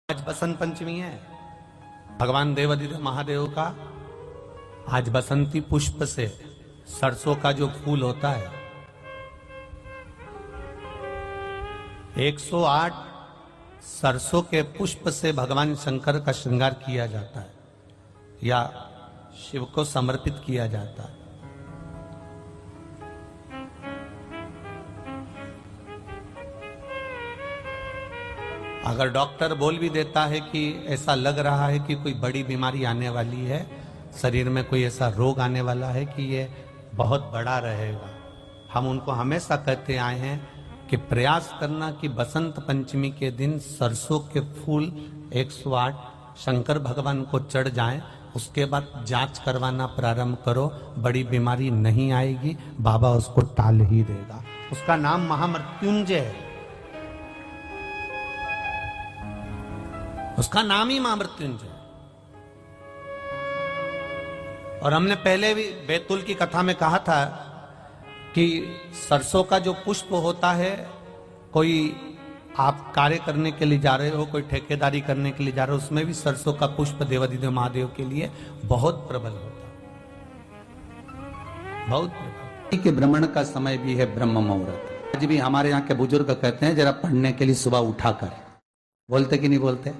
आज बसंत पंचमी है, भगवान देवादिदेव महादेव का आज बसंती पुष्प से सरसों का जो फूल होता है 108 सरसों के पुष्प से भगवान शंकर का श्रृंगार किया जाता है या शिव को समर्पित किया जाता है। अगर डॉक्टर बोल भी देता है कि ऐसा लग रहा है कि कोई बड़ी बीमारी आने वाली है, शरीर में कोई ऐसा रोग आने वाला है कि ये बहुत बड़ा रहेगा, हम उनको हमेशा कहते आए हैं कि प्रयास करना कि बसंत पंचमी के दिन सरसों के फूल 108 शंकर भगवान को चढ़ जाएं, उसके बाद जांच करवाना प्रारंभ करो, बड़ी बीमारी नहीं आएगी, बाबा उसको टाल ही देगा। उसका नाम महामृत्युंजय है, उसका नाम ही महामृत्युंजय। और हमने पहले भी बैतूल की कथा में कहा था कि सरसों का जो पुष्प होता है, कोई आप कार्य करने के लिए जा रहे हो, कोई ठेकेदारी करने के लिए जा रहे हो, उसमें भी सरसों का पुष्प देवादिदेव महादेव के लिए बहुत प्रबल होता है, बहुत प्रबल। के भ्रमण का समय भी है ब्रह्म मुहूर्त। आज भी हमारे यहाँ के बुजुर्ग कहते हैं जरा पढ़ने के लिए सुबह उठा कर, बोलते कि नहीं बोलते?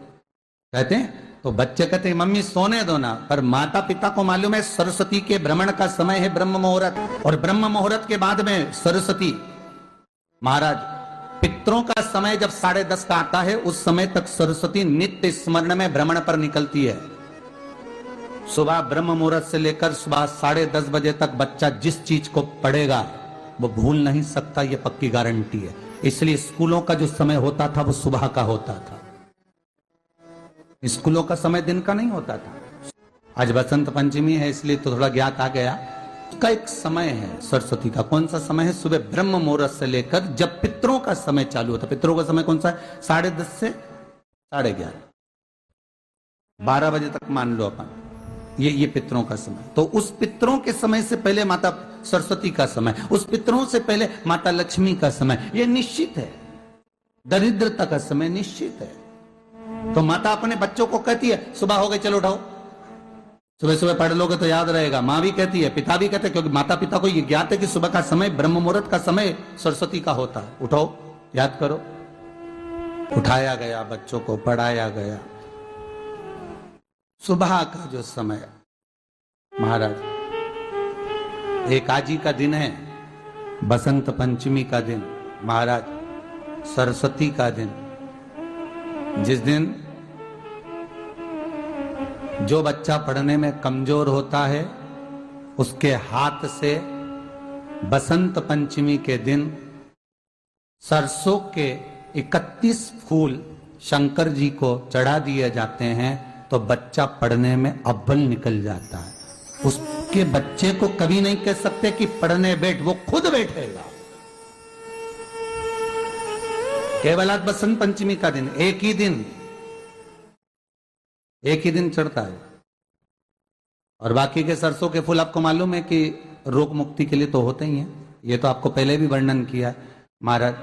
कहते हैं। तो बच्चे कहते हैं मम्मी सोने दो ना, पर माता पिता को मालूम है सरस्वती के भ्रमण का समय है ब्रह्म मुहूर्त, और ब्रह्म मुहूर्त के बाद में सरस्वती महाराज पितरों का समय जब 10:30 का आता है, उस समय तक सरस्वती नित्य स्मरण में भ्रमण पर निकलती है। सुबह ब्रह्म मुहूर्त से लेकर सुबह 10:30 बजे तक बच्चा जिस चीज को पढ़ेगा वो भूल नहीं सकता, ये पक्की गारंटी है। इसलिए स्कूलों का जो समय होता था वो सुबह का होता था, स्कूलों का समय दिन का नहीं होता था। आज बसंत पंचमी है इसलिए तो थोड़ा ज्ञात आ गया। उसका एक समय है सरस्वती का, कौन सा समय है? सुबह ब्रह्म मुहूर्त से लेकर जब पितरों का समय चालू होता है। पितरों का समय कौन सा है? 10:30 से 11:30, 12 बजे तक मान लो अपन, ये पितरों का समय। तो उस पितरों के समय से पहले माता सरस्वती का समय, उस पितरों से पहले माता लक्ष्मी का समय, ये निश्चित है। दरिद्रता का समय निश्चित है। तो माता अपने बच्चों को कहती है सुबह हो गई चलो उठाओ, सुबह सुबह पढ़ लोगे तो याद रहेगा। माँ भी कहती है, पिता भी कहते हैं, क्योंकि माता पिता को ये ज्ञात है कि सुबह का समय ब्रह्म मुहूर्त का समय सरस्वती का होता है। उठाओ, याद करो। उठाया गया, बच्चों को पढ़ाया गया। सुबह का जो समय महाराज, एकाजी का दिन है, बसंत पंचमी का दिन महाराज, सरस्वती का दिन, जिस दिन जो बच्चा पढ़ने में कमजोर होता है उसके हाथ से बसंत पंचमी के दिन सरसों के 31 फूल शंकर जी को चढ़ा दिए जाते हैं, तो बच्चा पढ़ने में अव्वल निकल जाता है। उसके बच्चे को कभी नहीं कह सकते कि पढ़ने बैठ, वो खुद बैठेगा। केवल आज बसंत पंचमी का दिन, एक ही दिन चढ़ता है। और बाकी के सरसों के फूल आपको मालूम है कि रोग मुक्ति के लिए तो होते ही हैं। ये तो आपको पहले भी वर्णन किया महाराज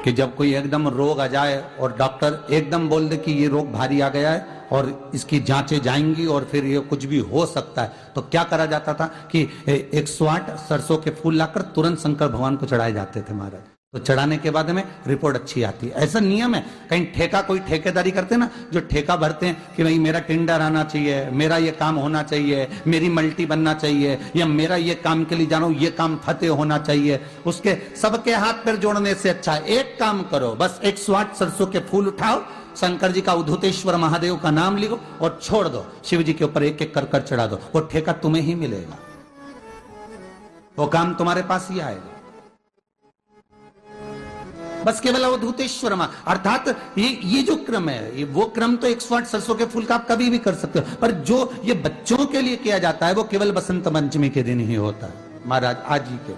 कि जब कोई एकदम रोग आ जाए और डॉक्टर एकदम बोल दे कि ये रोग भारी आ गया है और इसकी जांचें जाएंगी और फिर ये कुछ भी हो सकता है, तो क्या करा जाता था कि 108 सरसों के फूल लाकर तुरंत शंकर भगवान को चढ़ाए जाते थे महाराज। तो चढ़ाने के बाद में रिपोर्ट अच्छी आती है। ऐसा नियम है। कहीं ठेका, कोई ठेकेदारी करते हैं ना, जो ठेका भरते हैं कि भाई मेरा टेंडर आना चाहिए, मेरा ये काम होना चाहिए, मेरी मल्टी बनना चाहिए, या मेरा ये काम के लिए जाना हूं, ये काम फतेह होना चाहिए, उसके सबके हाथ पैर जोड़ने से अच्छा है एक काम करो, बस 108 सरसों के फूल उठाओ, शंकर जी का उद्धतेश्वर महादेव का नाम लिखो और छोड़ दो, शिव जी के ऊपर एक एक कर चढ़ा दो, वो ठेका तुम्हें ही मिलेगा, वो काम तुम्हारे पास ही आएगा। बस केवल अवधूतेश्वर अर्थात ये जो क्रम है, ये वो क्रम तो 108 सरसों के फूल का आप कभी भी कर सकते हो, पर जो ये बच्चों के लिए किया जाता है वो केवल बसंत पंचमी के दिन ही होता है महाराज। आज ही के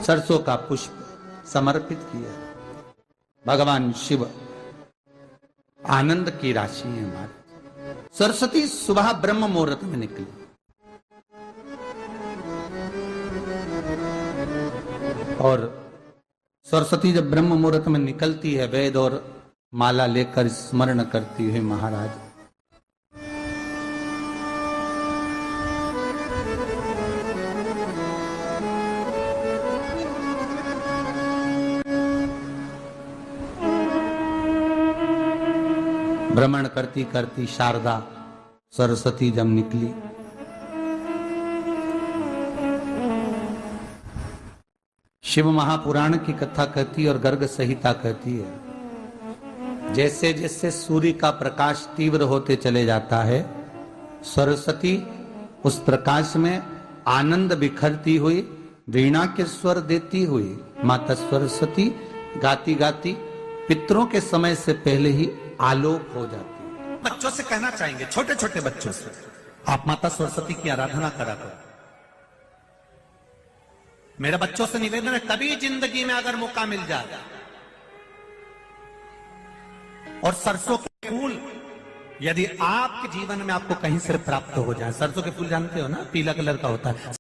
सरसों का पुष्प समर्पित किया भगवान शिव, आनंद की राशि है हमारी। सरस्वती सुबह ब्रह्म मुहूर्त में निकली, और सरस्वती जब ब्रह्म मुहूर्त में निकलती है वेद और माला लेकर स्मरण करती है महाराज, भ्रमण करती करती शारदा सरस्वती जब निकली, शिव महापुराण की कथा कहती और गर्ग संहिता कहती है, जैसे जैसे सूर्य का प्रकाश तीव्र होते चले जाता है, सरस्वती उस प्रकाश में आनंद बिखरती हुई वीणा के स्वर देती हुई माता सरस्वती गाती गाती पितरों के समय से पहले ही आलोक हो जाती है। बच्चों से कहना चाहेंगे, छोटे छोटे बच्चों से, आप माता सरस्वती की आराधना करा करो। मेरे बच्चों से निवेदन है, कभी जिंदगी में अगर मौका मिल जाए और सरसों के फूल यदि आपके जीवन में आपको कहीं से प्राप्त हो जाए, सरसों के फूल जानते हो ना, पीला कलर का होता है,